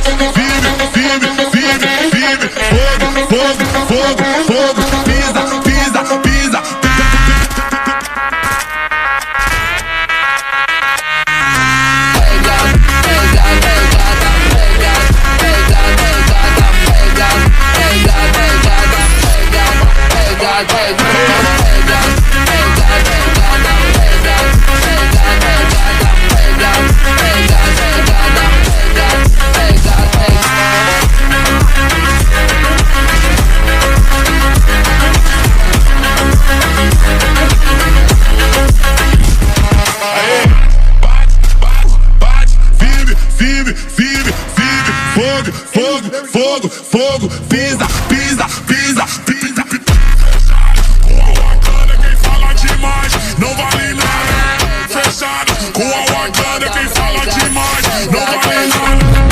firme, firme, firme, firme. Fogo, fogo, fogo, fogo. Pisa, pisa, pisa. Firme, firme, firme, fogo, fogo, fogo, fogo, pisa, pisa, pisa, pisa. Com a Wakanda quem fala demais não vale nada. Fechado, com a Wakanda quem fala demais não vale nada.